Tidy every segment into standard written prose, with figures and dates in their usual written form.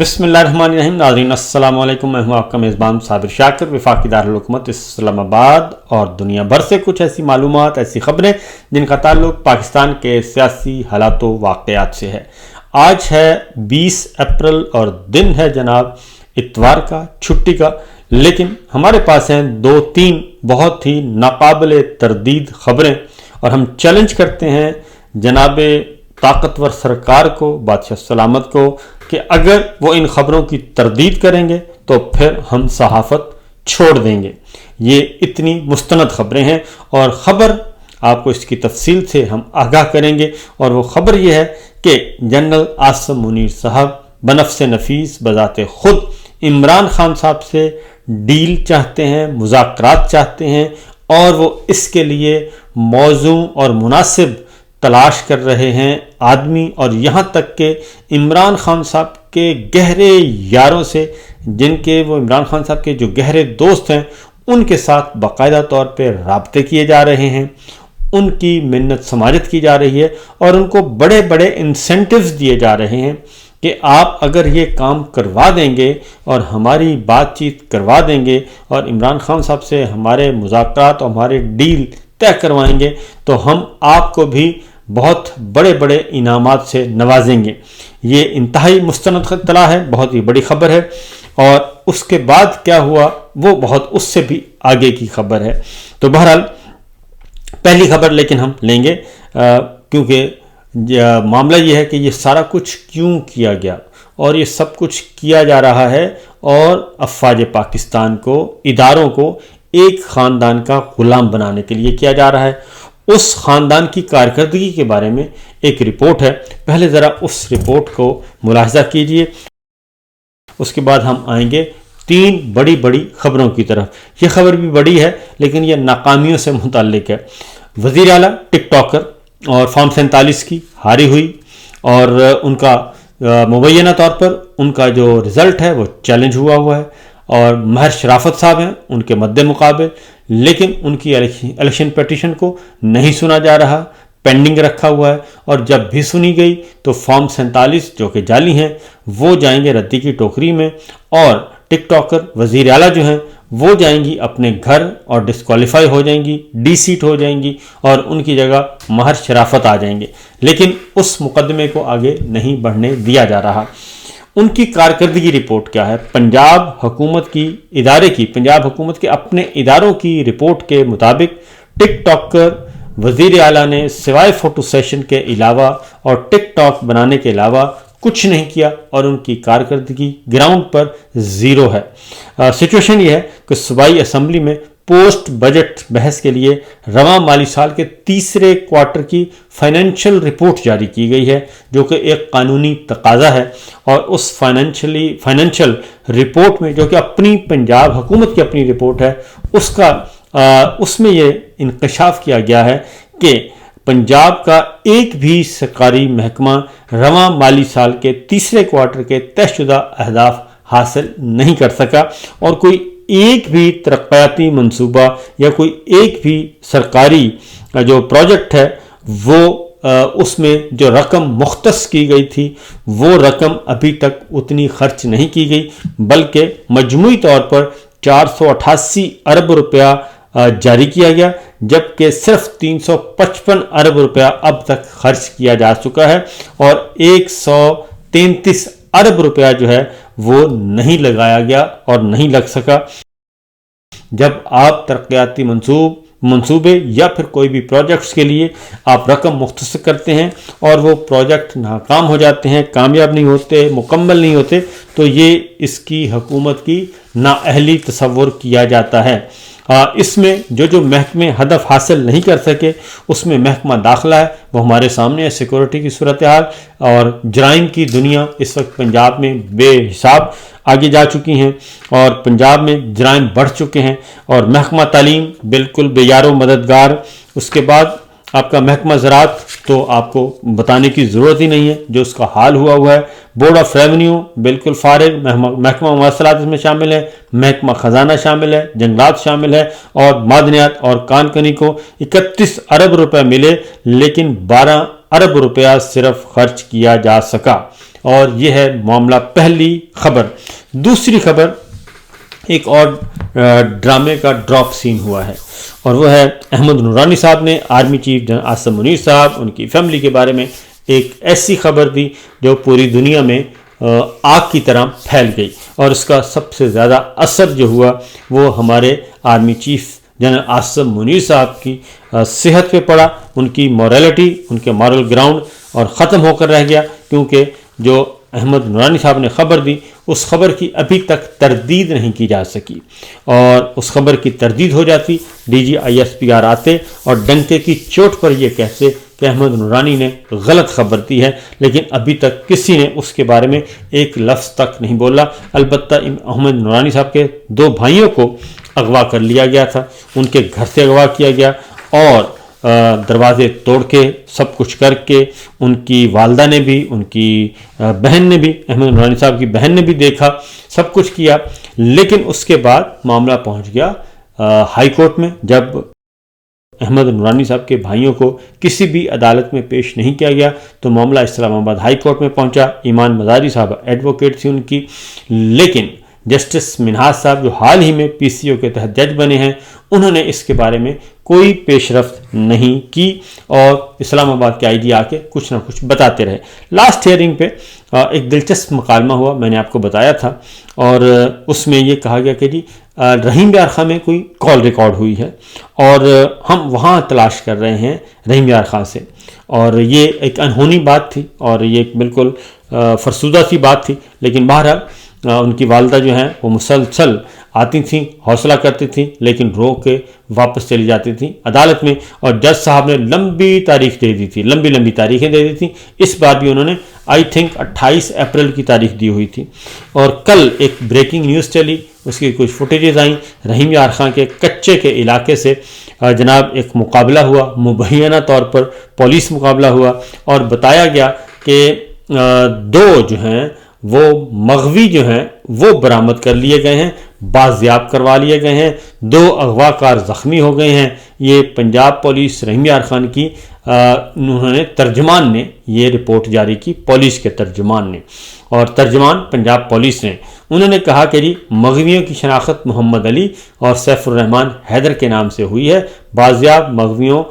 بسم اللہ الرحمن الرحیم۔ ناظرین السلام علیکم، میں ہوں آپ کا میزبان صابر شاکر، وفاقی دارالحکومت اسلام آباد، اور دنیا بھر سے کچھ ایسی معلومات، ایسی خبریں جن کا تعلق پاکستان کے سیاسی حالات و واقعات سے ہے۔ آج ہے 20 اپریل اور دن ہے جناب اتوار کا، چھٹی کا، لیکن ہمارے پاس ہیں 2-3 بہت ہی ناقابل تردید خبریں، اور ہم چیلنج کرتے ہیں جناب طاقتور سرکار کو، بادشاہ سلامت کو، کہ اگر وہ ان خبروں کی تردید کریں گے تو پھر ہم صحافت چھوڑ دیں گے۔ یہ اتنی مستند خبریں ہیں، اور خبر آپ کو اس کی تفصیل سے ہم آگاہ کریں گے۔ اور وہ خبر یہ ہے کہ جنرل عاصم منیر صاحب بنفس نفیس بذات خود عمران خان صاحب سے ڈیل چاہتے ہیں، مذاکرات چاہتے ہیں، اور وہ اس کے لیے موزوں اور مناسب تلاش کر رہے ہیں آدمی، اور یہاں تک کہ عمران خان صاحب کے گہرے یاروں سے، جن کے وہ عمران خان صاحب کے جو گہرے دوست ہیں، ان کے ساتھ باقاعدہ طور پہ رابطے کیے جا رہے ہیں، ان کی منت سماجت کی جا رہی ہے، اور ان کو بڑے بڑے انسینٹیوز دیے جا رہے ہیں کہ آپ اگر یہ کام کروا دیں گے اور ہماری بات چیت کروا دیں گے اور عمران خان صاحب سے ہمارے مذاکرات اور ہمارے ڈیل طے کروائیں گے، تو ہم آپ کو بھی بہت بڑے بڑے انعامات سے نوازیں گے۔ یہ انتہائی مستند اطلاع ہے، بہت ہی بڑی خبر ہے، اور اس کے بعد کیا ہوا وہ بہت اس سے بھی آگے کی خبر ہے۔ تو بہرحال پہلی خبر لیکن ہم لیں گے، کیونکہ معاملہ یہ ہے کہ یہ سارا کچھ کیوں کیا گیا، اور یہ سب کچھ کیا جا رہا ہے، اور افواج پاکستان کو، اداروں کو ایک خاندان کا غلام بنانے کے لیے کیا جا رہا ہے۔ اس خاندان کی کارکردگی کے بارے میں ایک رپورٹ ہے، پہلے ذرا اس رپورٹ کو ملاحظہ کیجئے، اس کے بعد ہم آئیں گے 3 بڑی بڑی خبروں کی طرف۔ یہ خبر بھی بڑی ہے لیکن یہ ناکامیوں سے متعلق ہے۔ وزیر اعلیٰ ٹک ٹاکر اور فارم 47 کی ہاری ہوئی، اور ان کا مبینہ طور پر ان کا جو رزلٹ ہے وہ چیلنج ہوا ہے، اور مہر شرافت صاحب ہیں ان کے مد مقابل، لیکن ان کی الیکشن پیٹیشن کو نہیں سنا جا رہا، پینڈنگ رکھا ہوا ہے، اور جب بھی سنی گئی تو فارم 47 جو کہ جعلی ہیں وہ جائیں گے ردی کی ٹوکری میں، اور ٹک ٹاکر وزیر اعلیٰ جو ہیں وہ جائیں گی اپنے گھر اور ڈسکوالیفائی ہو جائیں گی، ڈی سیٹ ہو جائیں گی، اور ان کی جگہ مہر شرافت آ جائیں گے، لیکن اس مقدمے کو آگے نہیں بڑھنے دیا جا رہا۔ ان کی کارکردگی رپورٹ کیا ہے؟ پنجاب حکومت کے اپنے اداروں کی رپورٹ کے مطابق ٹک ٹاکر وزیر اعلیٰ نے سوائے فوٹو سیشن کے علاوہ اور ٹک ٹاک بنانے کے علاوہ کچھ نہیں کیا، اور ان کی کارکردگی گراؤنڈ پر 0 ہے۔ سچویشن یہ ہے کہ صوبائی اسمبلی میں پوسٹ بجٹ بحث کے لیے رواں مالی سال کے تیسرے کوارٹر کی فائنینشیل رپورٹ جاری کی گئی ہے، جو کہ ایک قانونی تقاضا ہے، اور اس فائنینشیل رپورٹ میں، جو کہ اپنی پنجاب حکومت کی اپنی رپورٹ ہے، اس میں یہ انکشاف کیا گیا ہے کہ پنجاب کا ایک بھی سرکاری محکمہ رواں مالی سال کے تیسرے کوارٹر کے طے شدہ اہداف حاصل نہیں کر سکا، اور کوئی ایک بھی ترقیاتی منصوبہ یا کوئی ایک بھی سرکاری جو پروجیکٹ ہے وہ اس میں جو رقم مختص کی گئی تھی وہ رقم ابھی تک اتنی خرچ نہیں کی گئی، بلکہ مجموعی طور پر 488 ارب روپیہ جاری کیا گیا، جبکہ صرف 355 ارب روپیہ اب تک خرچ کیا جا چکا ہے، اور 133 ارب روپیہ جو ہے وہ نہیں لگایا گیا اور نہیں لگ سکا۔ جب آپ ترقیاتی منصوبے یا پھر کوئی بھی پروجیکٹس کے لیے آپ رقم مختص کرتے ہیں اور وہ پروجیکٹ ناکام ہو جاتے ہیں، کامیاب نہیں ہوتے، مکمل نہیں ہوتے، تو یہ اس کی حکومت کی نااہلی تصور کیا جاتا ہے۔ اس میں جو محکمے ہدف حاصل نہیں کر سکے، اس میں محکمہ داخلہ ہے، وہ ہمارے سامنے ہے۔ سیکورٹی کی صورتحال اور جرائم کی دنیا اس وقت پنجاب میں بے حساب آگے جا چکی ہیں، اور پنجاب میں جرائم بڑھ چکے ہیں، اور محکمہ تعلیم بالکل بے یار و مددگار۔ اس کے بعد آپ کا محکمہ زراعت تو آپ کو بتانے کی ضرورت ہی نہیں ہے، جو اس کا حال ہوا ہے۔ بورڈ آف ریونیو بالکل فارغ، محکمہ مواصلات اس میں شامل ہے، محکمہ خزانہ شامل ہے، جنگلات شامل ہے، اور معدنیات اور کان کنی کو 31 ارب روپے ملے، لیکن 12 ارب روپیہ صرف خرچ کیا جا سکا۔ اور یہ ہے معاملہ پہلی خبر۔ دوسری خبر ایک اور ڈرامے کا ڈراپ سین ہوا ہے، اور وہ ہے احمد نورانی صاحب نے army chief general Asim Munir صاحب ان کی فیملی کے بارے میں ایک ایسی خبر دی جو پوری دنیا میں آگ کی طرح پھیل گئی، اور اس کا سب سے زیادہ اثر جو ہوا وہ ہمارے army chief general Asim Munir صاحب کی صحت پہ پڑا، ان کی مورالٹی، ان کے مورل گراؤنڈ اور ختم ہو کر رہ گیا، کیونکہ جو احمد نورانی صاحب نے خبر دی اس خبر کی ابھی تک تردید نہیں کی جا سکی، اور اس خبر کی تردید ہو جاتی DGISPR آتے اور ڈنکے کی چوٹ پر یہ کہتے کہ احمد نورانی نے غلط خبر دی ہے، لیکن ابھی تک کسی نے اس کے بارے میں ایک لفظ تک نہیں بولا۔ البتہ احمد نورانی صاحب کے 2 بھائیوں کو اغوا کر لیا گیا تھا، ان کے گھر سے اغوا کیا گیا، اور دروازے توڑ کے سب کچھ کر کے ان کی والدہ نے بھی، ان کی بہن نے بھی، احمد نورانی صاحب کی بہن نے بھی دیکھا، سب کچھ کیا، لیکن اس کے بعد معاملہ پہنچ گیا ہائی کورٹ میں۔ جب احمد نورانی صاحب کے بھائیوں کو کسی بھی عدالت میں پیش نہیں کیا گیا تو معاملہ اسلام آباد ہائی کورٹ میں پہنچا۔ ایمان مزاری صاحب ایڈوکیٹ تھی ان کی، لیکن جسٹس منہاج صاحب جو حال ہی میں PCO کے تحت جج بنے ہیں، انہوں نے اس کے بارے میں کوئی پیش رفت نہیں کی، اور اسلام آباد کے IG آ کے کچھ نہ کچھ بتاتے رہے۔ لاسٹ ہیئرنگ پہ ایک دلچسپ مکالمہ ہوا، میں نے آپ کو بتایا تھا، اور اس میں یہ کہا گیا کہ جی رحیم یار خاں میں کوئی کال ریکارڈ ہوئی ہے، اور ہم وہاں تلاش کر رہے ہیں رحیم یار خاں سے، اور یہ ایک انہونی بات تھی، اور یہ ایک بالکل فرسودہ سی بات تھی، لیکن بہرحال ان کی والدہ جو ہیں وہ مسلسل آتی تھیں، حوصلہ کرتی تھیں، لیکن رو کے واپس چلی جاتی تھیں عدالت میں، اور جج صاحب نے لمبی تاریخ دے دی تھی، لمبی تاریخیں دے دی تھیں۔ اس بار بھی انہوں نے 28 اپریل کی تاریخ دی ہوئی تھی، اور کل ایک بریکنگ نیوز چلی، اس کی کچھ فوٹیجز آئیں، رحیم یار خاں کے کچے کے علاقے سے جناب ایک مقابلہ ہوا، مبینہ طور پر پولیس مقابلہ ہوا، اور بتایا گیا کہ 2 جو ہیں وہ مغوی جو ہیں وہ برآمد کر لیے گئے ہیں، بازیاب کروا لیے گئے ہیں، 2 اغوا کار زخمی ہو گئے ہیں۔ یہ پنجاب پولیس رحیم یار خان کی انہوں نے ترجمان نے یہ رپورٹ جاری کی، پولیس کے ترجمان نے، اور ترجمان پنجاب پولیس نے، انہوں نے کہا کہ جی مغویوں کی شناخت محمد علی اور سیف الرحمان حیدر کے نام سے ہوئی ہے، بازیاب مغویوں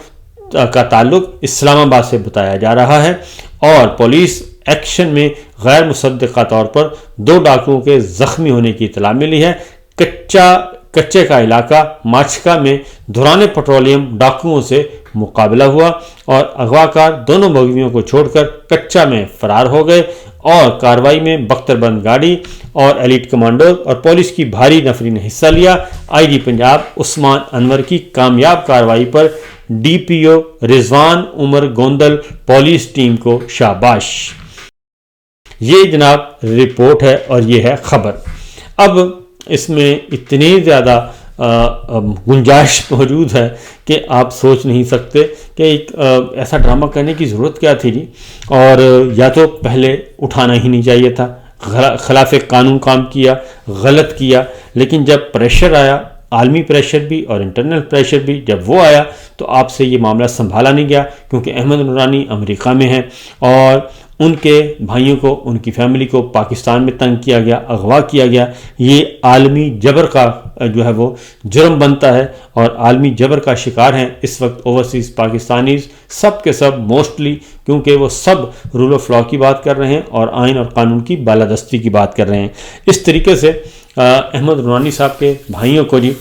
کا تعلق اسلام آباد سے بتایا جا رہا ہے، اور پولیس ایکشن میں غیر مصدقہ طور پر 2 ڈاکوؤں کے زخمی ہونے کی اطلاع ملی ہے۔ کچے کا علاقہ ماچکا میں دوران پٹرولیم ڈاکوؤں سے مقابلہ ہوا، اور اغوا کار دونوں مغویوں کو چھوڑ کر کچا میں فرار ہو گئے، اور کارروائی میں بختر بند گاڑی اور ایلیٹ کمانڈو اور پولیس کی بھاری نفری نے حصہ لیا۔ IG پنجاب عثمان انور کی کامیاب کارروائی پر DPO رضوان عمر گوندل پولیس ٹیم کو شاباش۔ یہ جناب رپورٹ ہے اور یہ ہے خبر۔ اب اس میں اتنی زیادہ گنجائش موجود ہے کہ آپ سوچ نہیں سکتے کہ ایک ایسا ڈرامہ کرنے کی ضرورت کیا تھی جی، اور یا تو پہلے اٹھانا ہی نہیں چاہیے تھا، خلاف قانون کام کیا، غلط کیا، لیکن جب پریشر آیا، عالمی پریشر بھی اور انٹرنل پریشر بھی جب وہ آیا تو آپ سے یہ معاملہ سنبھالا نہیں گیا، کیونکہ احمد نورانی امریکہ میں ہیں، اور ان کے بھائیوں کو، ان کی فیملی کو پاکستان میں تنگ کیا گیا، اغوا کیا گیا۔ یہ عالمی جبر کا جو ہے وہ جرم بنتا ہے، اور عالمی جبر کا شکار ہیں اس وقت اوورسیز پاکستانیز سب کے سب موسٹلی، کیونکہ وہ سب رول آف لا کی بات کر رہے ہیں اور آئین اور قانون کی بالادستی کی بات کر رہے ہیں۔ اس طریقے سے احمد نورانی صاحب کے بھائیوں کو جی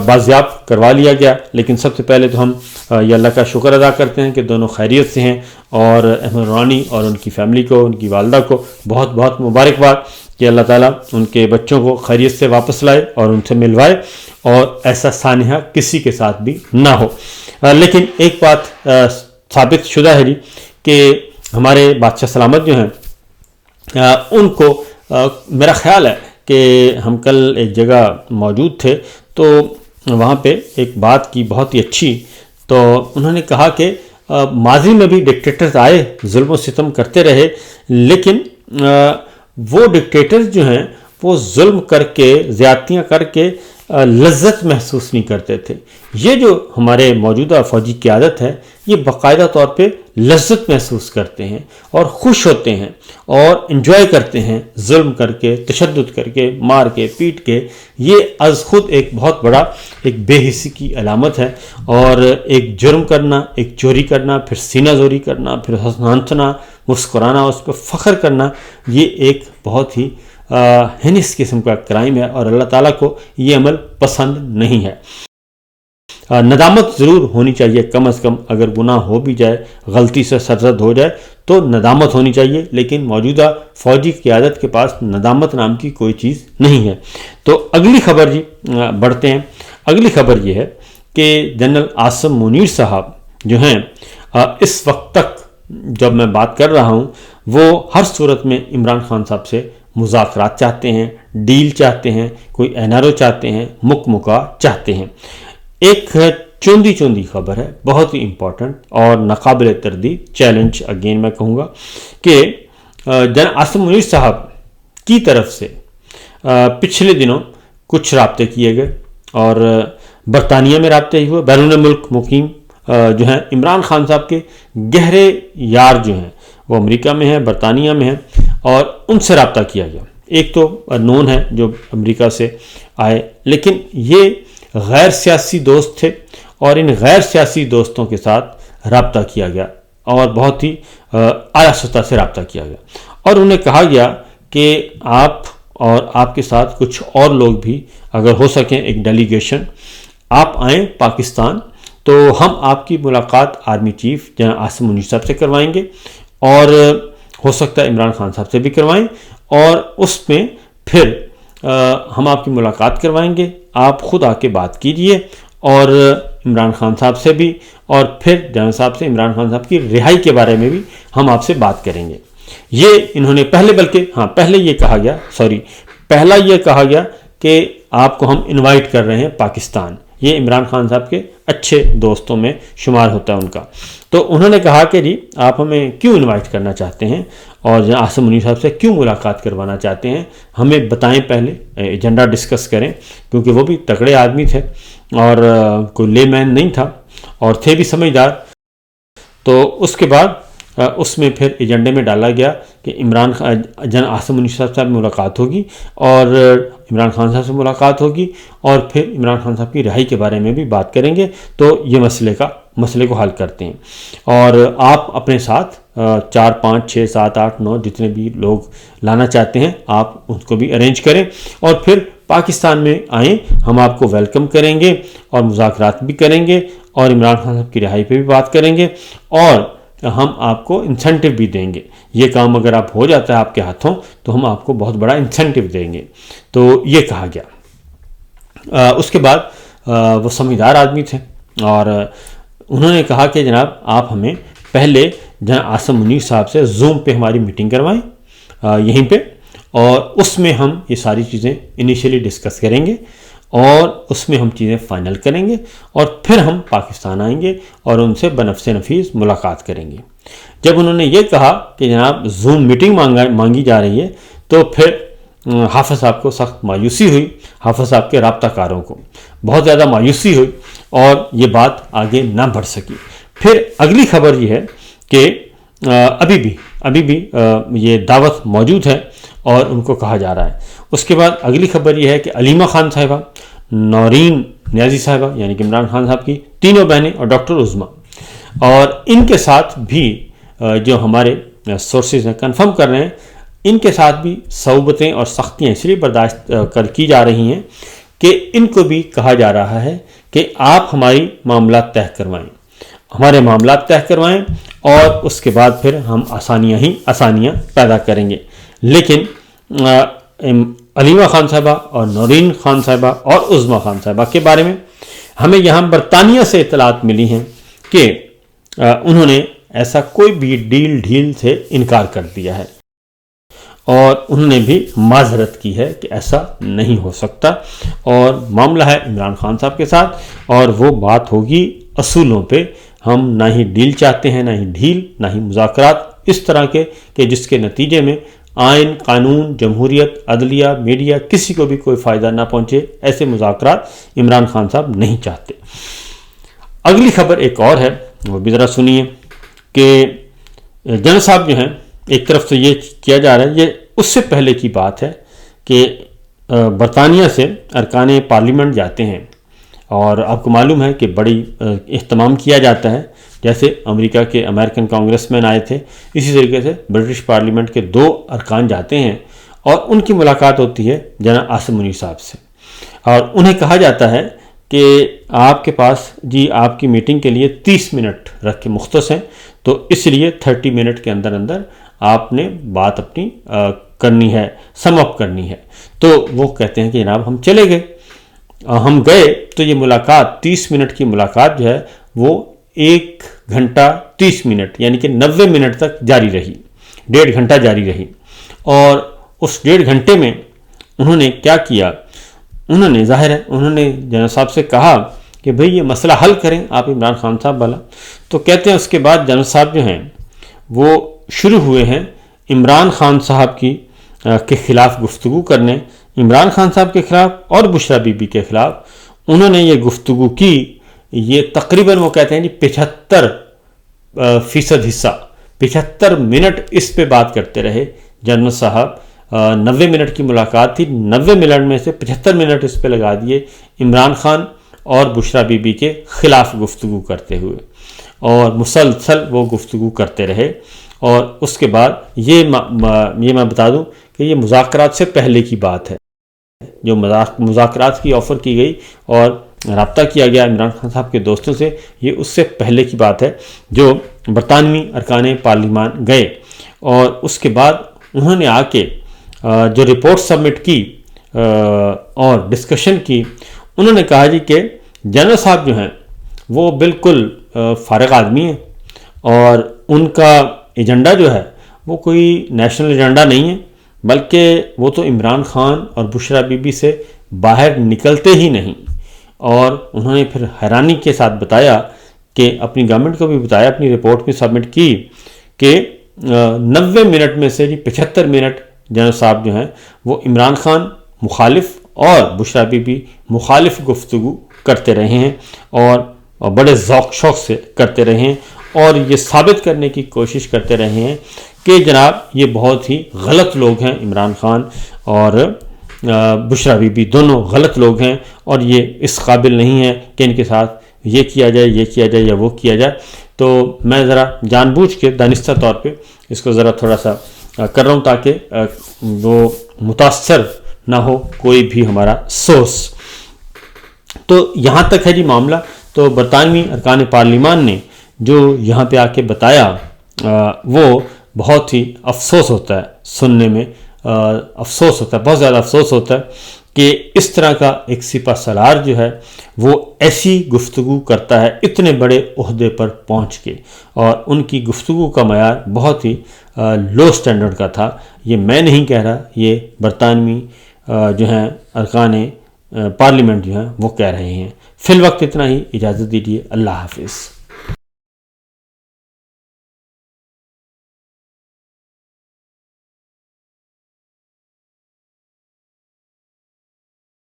بازیاب کروا لیا گیا، لیکن سب سے پہلے تو ہم یہ اللہ کا شکر ادا کرتے ہیں کہ دونوں خیریت سے ہیں، اور احمد نورانی اور ان کی فیملی کو، ان کی والدہ کو بہت بہت مبارکباد کہ اللہ تعالیٰ ان کے بچوں کو خیریت سے واپس لائے اور ان سے ملوائے، اور ایسا سانحہ کسی کے ساتھ بھی نہ ہو۔ لیکن ایک بات ثابت شدہ ہے جی کہ ہمارے بادشاہ سلامت جو ہیں ان کو میرا خیال ہے کہ ہم کل ایک جگہ موجود تھے تو وہاں پہ ایک بات کی بہت ہی اچھی، تو انہوں نے کہا کہ ماضی میں بھی ڈکٹیٹرز آئے، ظلم و ستم کرتے رہے، لیکن وہ ڈکٹیٹرز جو ہیں وہ ظلم کر کے، زیادتیاں کر کے لذت محسوس نہیں کرتے تھے۔ یہ جو ہمارے موجودہ فوجی قیادت ہے یہ باقاعدہ طور پہ لذت محسوس کرتے ہیں اور خوش ہوتے ہیں اور انجوائے کرتے ہیں، ظلم کر کے، تشدد کر کے، مار کے، پیٹ کے۔ یہ از خود ایک بہت بڑا ایک بے حسی کی علامت ہے، اور ایک جرم کرنا، ایک چوری کرنا، پھر سینہ زوری کرنا، پھر ہنسنا، مسکرانا، اس پہ فخر کرنا، یہ ایک بہت ہی ہینس قسم کا کرائم ہے، اور اللہ تعالیٰ کو یہ عمل پسند نہیں ہے۔ ندامت ضرور ہونی چاہیے، کم از کم اگر گناہ ہو بھی جائے، غلطی سے سرزد ہو جائے تو ندامت ہونی چاہیے، لیکن موجودہ فوجی قیادت کے پاس ندامت نام کی کوئی چیز نہیں ہے۔ تو اگلی خبر جی بڑھتے ہیں۔ اگلی خبر یہ ہے کہ جنرل عاصم منیر صاحب جو ہیں اس وقت تک جب میں بات کر رہا ہوں وہ ہر صورت میں عمران خان صاحب سے مذاکرات چاہتے ہیں، ڈیل چاہتے ہیں، کوئی NRO چاہتے ہیں، مکا چاہتے ہیں۔ ایک چوندی خبر ہے، بہت ہی امپورٹنٹ اور ناقابل تردید، چیلنج اگین میں کہوں گا، کہ جناب عاصم منیر صاحب کی طرف سے پچھلے دنوں کچھ رابطے کیے گئے، اور برطانیہ میں رابطے ہوئے۔ بیرون ملک مقیم جو ہیں عمران خان صاحب کے گہرے یار جو ہیں وہ امریکہ میں ہیں، برطانیہ میں ہیں، اور ان سے رابطہ کیا گیا۔ ایک تو نون ہے جو امریکہ سے آئے، لیکن یہ غیر سیاسی دوست تھے، اور ان غیر سیاسی دوستوں کے ساتھ رابطہ کیا گیا، اور بہت ہی اعلیٰ سطح سے رابطہ کیا گیا، اور انہیں کہا گیا کہ آپ اور آپ کے ساتھ کچھ اور لوگ بھی اگر ہو سکیں، ایک ڈیلیگیشن آپ آئیں پاکستان، تو ہم آپ کی ملاقات آرمی چیف جناب عاصم منیر صاحب سے کروائیں گے، اور ہو سکتا ہے عمران خان صاحب سے بھی کروائیں، اور اس میں پھر ہم آپ کی ملاقات کروائیں گے، آپ خود آ کے بات کیجئے، اور عمران خان صاحب سے بھی، اور پھر جنرل صاحب سے عمران خان صاحب کی رہائی کے بارے میں بھی ہم آپ سے بات کریں گے۔ یہ انہوں نے پہلا یہ کہا گیا کہ آپ کو ہم انوائٹ کر رہے ہیں پاکستان۔ یہ عمران خان صاحب کے اچھے دوستوں میں شمار ہوتا ہے ان کا۔ تو انہوں نے کہا کہ جی آپ ہمیں کیوں انوائٹ کرنا چاہتے ہیں، اور جناب عاصم منیر صاحب سے کیوں ملاقات کروانا چاہتے ہیں، ہمیں بتائیں، پہلے ایجنڈا ڈسکس کریں، کیونکہ وہ بھی تگڑے آدمی تھے، اور کوئی لے مین نہیں تھا، اور تھے بھی سمجھدار۔ تو اس کے بعد اس میں پھر ایجنڈے میں ڈالا گیا کہ جناب عاصم منیر صاحب سے ملاقات ہوگی، اور عمران خان صاحب سے ملاقات ہوگی، اور پھر عمران خان صاحب کی رہائی کے بارے میں بھی بات کریں گے، تو یہ مسئلے کو حل کرتے ہیں۔ اور آپ اپنے ساتھ 4 5 6 7 8 9 جتنے بھی لوگ لانا چاہتے ہیں آپ ان کو بھی ارینج کریں، اور پھر پاکستان میں آئیں، ہم آپ کو ویلکم کریں گے، اور مذاکرات بھی کریں گے، اور عمران خان صاحب کی رہائی پہ بھی بات کریں گے، اور ہم آپ کو انسینٹیو بھی دیں گے۔ یہ کام اگر آپ ہو جاتا ہے آپ کے ہاتھوں تو ہم آپ کو بہت بڑا انسینٹیو دیں گے۔ تو یہ کہا گیا۔ اس کے بعد وہ سمجھدار آدمی تھے، اور انہوں نے کہا کہ جناب آپ ہمیں پہلے جناب عاصم منیر صاحب سے زوم پہ ہماری میٹنگ کروائیں یہیں پہ، اور اس میں ہم یہ ساری چیزیں انیشیلی ڈسکس کریں گے، اور اس میں ہم چیزیں فائنل کریں گے، اور پھر ہم پاکستان آئیں گے اور ان سے بنفس نفیس ملاقات کریں گے۔ جب انہوں نے یہ کہا کہ جناب زوم میٹنگ مانگی جا رہی ہے، تو پھر حافظ صاحب کو سخت مایوسی ہوئی، حافظ صاحب کے رابطہ کاروں کو بہت زیادہ مایوسی ہوئی، اور یہ بات آگے نہ بڑھ سکی۔ پھر اگلی خبر یہ ہے کہ ابھی بھی یہ دعوت موجود ہے، اور ان کو کہا جا رہا ہے۔ اس کے بعد اگلی خبر یہ ہے کہ علیمہ خان صاحبہ، نورین نیازی صاحبہ یعنی کہ عمران خان صاحب کی تینوں بہنیں، اور ڈاکٹر عظمیٰ، اور ان کے ساتھ بھی جو ہمارے سورسز ہیں کنفرم کر رہے ہیں، ان کے ساتھ بھی صعوبتیں اور سختیاں اس لیے برداشت کی جا رہی ہیں کہ ان کو بھی کہا جا رہا ہے کہ آپ ہماری معاملات طے کروائیں، ہمارے معاملات طے کروائیں، اور اس کے بعد پھر ہم آسانیاں پیدا کریں گے۔ لیکن علیمہ خان صاحبہ اور نورین خان صاحبہ اور عظمیٰ خان صاحبہ کے بارے میں ہمیں یہاں برطانیہ سے اطلاعات ملی ہیں کہ انہوں نے ایسا کوئی بھی ڈھیل سے انکار کر دیا ہے، اور انہوں نے بھی معذرت کی ہے کہ ایسا نہیں ہو سکتا، اور معاملہ ہے عمران خان صاحب کے ساتھ، اور وہ بات ہوگی اصولوں پہ۔ ہم نہ ہی ڈیل چاہتے ہیں، نہ ہی ڈھیل، نہ ہی مذاکرات اس طرح کے کہ جس کے نتیجے میں آئین، قانون، جمہوریت، عدلیہ، میڈیا، کسی کو بھی کوئی فائدہ نہ پہنچے، ایسے مذاکرات عمران خان صاحب نہیں چاہتے۔ اگلی خبر ایک اور ہے، وہ بھی ذرا سنیے کہ جنرل صاحب جو ہیں، ایک طرف سے یہ کیا جا رہا ہے، یہ اس سے پہلے کی بات ہے کہ برطانیہ سے ارکان پارلیمنٹ جاتے ہیں، اور آپ کو معلوم ہے کہ بڑی اہتمام کیا جاتا ہے، جیسے امریکہ کے امریکن کانگریس مین آئے تھے، اسی طریقے سے برٹش پارلیمنٹ کے 2 ارکان جاتے ہیں اور ان کی ملاقات ہوتی ہے جناب عاصم منیر صاحب سے، اور انہیں کہا جاتا ہے کہ آپ کے پاس جی آپ کی میٹنگ کے لیے 30 منٹ رکھ کے مختص ہیں، تو اس لیے 30 منٹ کے اندر اندر آپ نے بات اپنی کرنی ہے، سم اپ کرنی ہے۔ تو وہ کہتے ہیں کہ جناب ہم چلے گئے، ہم گئے تو یہ ملاقات 30 منٹ کی ملاقات جو ہے وہ 1 گھنٹہ 30 منٹ یعنی کہ 90 منٹ تک جاری رہی، 1.5 گھنٹہ جاری رہی، اور اس 1.5 گھنٹے میں انہوں نے کیا کیا، انہوں نے ظاہر ہے انہوں نے جنرل صاحب سے کہا کہ بھئی یہ مسئلہ حل کریں آپ عمران خان صاحب والا، تو کہتے ہیں اس کے بعد جنرل صاحب جو ہیں وہ شروع ہوئے ہیں عمران خان صاحب کے خلاف گفتگو کرنے، عمران خان صاحب کے خلاف اور بشرا بی بی کے خلاف انہوں نے یہ گفتگو کی۔ یہ تقریباً وہ کہتے ہیں جی 75% حصہ 75 منٹ اس پہ بات کرتے رہے جنرل صاحب۔ 90 منٹ کی ملاقات تھی، 90 منٹ میں سے 75 منٹ اس پہ لگا دیے عمران خان اور بشرا بی بی کے خلاف گفتگو کرتے ہوئے، اور مسلسل وہ گفتگو کرتے رہے۔ اور اس کے بعد یہ میں بتا دوں کہ یہ مذاکرات سے پہلے کی بات ہے، جو مذاکرات کی آفر کی گئی اور رابطہ کیا گیا عمران خان صاحب کے دوستوں سے، یہ اس سے پہلے کی بات ہے، جو برطانوی ارکان پارلیمان گئے، اور اس کے بعد انہوں نے آ کے جو رپورٹ سبمٹ کی اور ڈسکشن کی، انہوں نے کہا جی کہ جنرل صاحب جو ہیں وہ بالکل فارغ آدمی ہیں، اور ان کا ایجنڈا جو ہے وہ کوئی نیشنل ایجنڈا نہیں ہے، بلکہ وہ تو عمران خان اور بشرا بی بی سے باہر نکلتے ہی نہیں۔ اور انہوں نے پھر حیرانی کے ساتھ بتایا کہ اپنی گورنمنٹ کو بھی بتایا، اپنی رپورٹ میں سبمٹ کی کہ 90 منٹ میں سے 75 منٹ جنرل صاحب جو ہیں وہ عمران خان مخالف اور بشرا بی بی مخالف گفتگو کرتے رہے ہیں، اور بڑے ذوق شوق سے کرتے رہے ہیں، اور یہ ثابت کرنے کی کوشش کرتے رہے ہیں کہ جناب یہ بہت ہی غلط لوگ ہیں، عمران خان اور بشرا بی بی دونوں غلط لوگ ہیں، اور یہ اس قابل نہیں ہے کہ ان کے ساتھ یہ کیا جائے، یہ کیا جائے یا وہ کیا جائے۔ تو میں ذرا جان بوجھ کے دانستہ طور پہ اس کو ذرا تھوڑا سا کر رہا ہوں تاکہ وہ متاثر نہ ہو کوئی بھی ہمارا سورس۔ تو یہاں تک ہے جی معاملہ۔ تو برطانوی ارکان پارلیمان نے جو یہاں پہ آ کے بتایا وہ بہت ہی افسوس ہوتا ہے سننے میں، افسوس ہوتا ہے، بہت زیادہ افسوس ہوتا ہے کہ اس طرح کا ایک سپہ سالار جو ہے وہ ایسی گفتگو کرتا ہے اتنے بڑے عہدے پر پہنچ کے، اور ان کی گفتگو کا معیار بہت ہی لو سٹینڈرڈ کا تھا۔ یہ میں نہیں کہہ رہا، یہ برطانوی جو ہیں ارکان پارلیمنٹ جو ہیں وہ کہہ رہے ہیں۔ فی الوقت اتنا ہی، اجازت دیجیے، اللہ حافظ۔